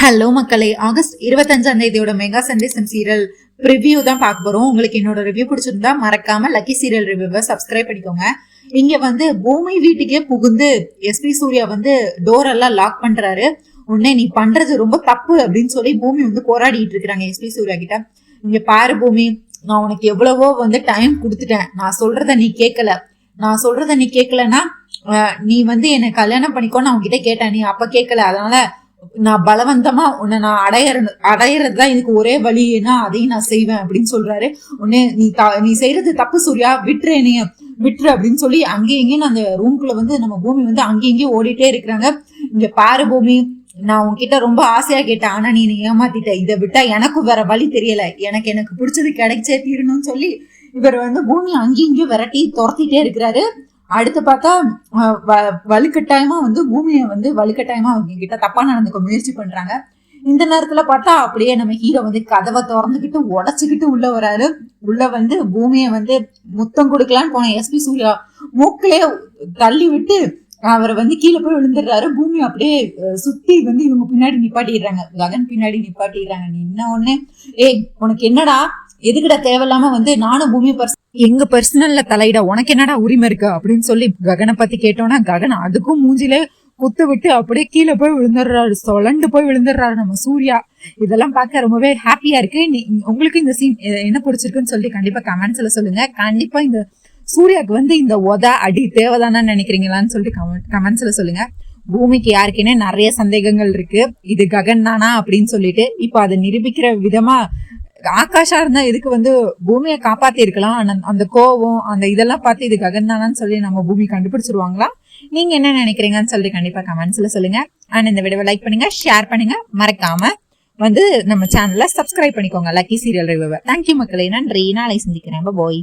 Hello மக்களே, August 25ஆம் தேதியோட mega சண்டேசன் serial review தான் பார்க்க போறோம். உங்களுக்கு என்னோட ரிவ்யூ பிடிச்சிருந்தா மறக்காம லக்கி சீரியல் ரிவ்யூவை சப்ஸ்கிரைப் பண்ணிக்கோங்க. இங்க வந்து பூமி வீட்டுக்கே புகுந்து எஸ்பி சூர்யா வந்து டோர் எல்லாம் லாக் பண்றாரு. உடனே நீ பண்றது ரொம்ப தப்பு அப்படின்னு சொல்லி பூமி வந்து போராடிட்டு இருக்கிறாங்க எஸ்பி சூர்யா கிட்ட. இங்க பாரு பூமி, நான் உனக்கு எவ்வளவோ வந்து டைம் கொடுத்துட்டேன். நான் சொல்றத நீ கேட்கலன்னா நீ வந்து என்னை கல்யாணம் பண்ணிக்கோ நான் உன்கிட்ட கேட்டேன். நீ அப்ப கேட்கல, அதனால நான் பலவந்தமா உன்னை நான் அடையறதுதான் இதுக்கு ஒரே வழின்னா அதையும் நான் செய்வேன் அப்படின்னு சொல்றாரு. உடனே நீ செய்யறது தப்பு சூர்யா, விட்டுரு அப்படின்னு சொல்லி அங்கேயும் இங்கேயும் அந்த ரூம்குள்ள வந்து நம்ம பூமி வந்து அங்கேயும் இங்கேயும் ஓடிட்டே இருக்கிறாங்க. இங்க பாரு பூமி, நான் உன்கிட்ட ரொம்ப ஆசையா கேட்டேன், ஆனா நீ ஏமாத்திட்ட. இதை விட்டா எனக்கும் வேற வழி தெரியல, எனக்கு பிடிச்சது கிடைச்சே தீரணும்னு சொல்லி இவர் வந்து பூமி அங்கேயும் இங்கேயும் விரட்டி துரத்திட்டே இருக்கிறாரு. அடுத்து பார்த்தா வலுக்கட்டாயமா வந்து பூமியை வந்து வலுக்கட்டாயமா அவங்க கிட்ட தப்பா நடந்துக்க முயற்சி பண்றாங்க. இந்த நேரத்துல பார்த்தா அப்படியே நம்ம ஹீரோ வந்து கதவை திறந்துக்கிட்டு உடச்சுக்கிட்டு உள்ள வராரு. உள்ள வந்து பூமியை வந்து முத்தம் கொடுக்கலான்னு போன எஸ்பி சூர்யா மூக்கிலே தள்ளி விட்டு அவரை வந்து கீழே போய் விழுந்துடுறாரு. பூமி அப்படியே சுத்தி வந்து இவங்க பின்னாடி நிப்பாட்டிடுறாங்க, ககன் பின்னாடி நிப்பாட்டிடுறாங்க. நீ என்ன ஒண்ணு, ஏய் உனக்கு என்னடா, எதுக்கிட்ட தேவையில்லாம வந்து நானும் பூமி எங்க பர்சனல்ல தலையிட உனக்கு என்னடா உரிமை இருக்கு அப்படின்னு சொல்லி ககனை பத்தி கேட்டோம்னா ககன் அதுக்கும் மூஞ்சிலே குத்து விட்டு அப்படியே கீழே போய் விழுந்துடுறாரு, சொலண்டு போய் விழுந்துடுறாரு நம்ம சூர்யா. இதெல்லாம் பார்க்க ரொம்பவே ஹாப்பியா இருக்கு. உங்களுக்கு இந்த சீன் என்ன பிடிச்சிருக்குன்னு சொல்லி கண்டிப்பா கமெண்ட்ஸ்ல சொல்லுங்க. கண்டிப்பா இந்த சூர்யாவுக்கு வந்து இந்த அடி தேவைதானு நினைக்கிறீங்களான்னு சொல்லிட்டு கமெண்ட்ஸ்ல சொல்லுங்க. பூமிக்கு யாருக்குன்னே நிறைய சந்தேகங்கள் இருக்கு, இது ககன் தானா அப்படின்னு சொல்லிட்டு. இப்ப அதை நிரூபிக்கிற விதமா ஆகாஷா இருந்தா இதுக்கு வந்து பூமியை காப்பாத்தி இருக்கலாம். அந்த கோவம் அந்த இதெல்லாம் பார்த்து இது ககன் தானான்னு சொல்லி நம்ம பூமி கண்டுபிடிச்சிருவாங்களா? நீங்க என்ன நினைக்கிறீங்கன்னு சொல்லி கண்டிப்பா கமெண்ட்ஸ்ல சொல்லுங்க. அண்ட் இந்த வீடியோவை லைக் பண்ணுங்க, ஷேர் பண்ணுங்க, மறக்காம வந்து நம்ம சேனலை சப்ஸ்கிரைப் பண்ணிக்கோங்க. Lucky serial reviewer. தேங்க்யூ மக்களே, நன்றி. நாளை சந்திக்கிறேன். பாய்.